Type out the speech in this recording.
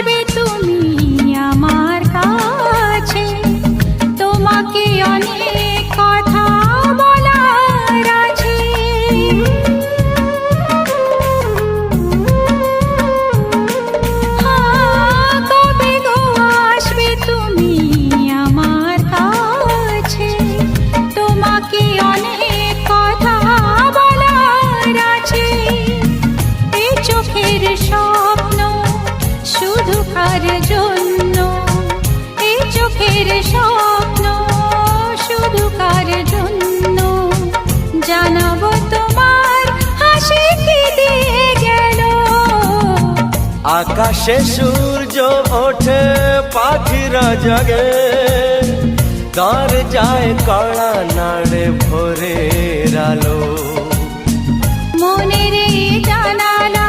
আসবে তুমি আমার কাছে, তোমাকে অনেক কথা বলার আছে। কবে গো আসবে তুমি আমার কাছে, তোমাকে অনেক কথা বলার আছে। এই চোখের স্বপ্ন শুধু কার জন্য, এই চোখের স্বপ্ন শুধু কার জন্য, জানাবো তোমার হাসি কি দিয়ে গেল। আকাশে সূর্য ওঠে পাখিরা জাগে, তার যায় কড়া নাড়ে ভোরের আলো। মনের এই জানালা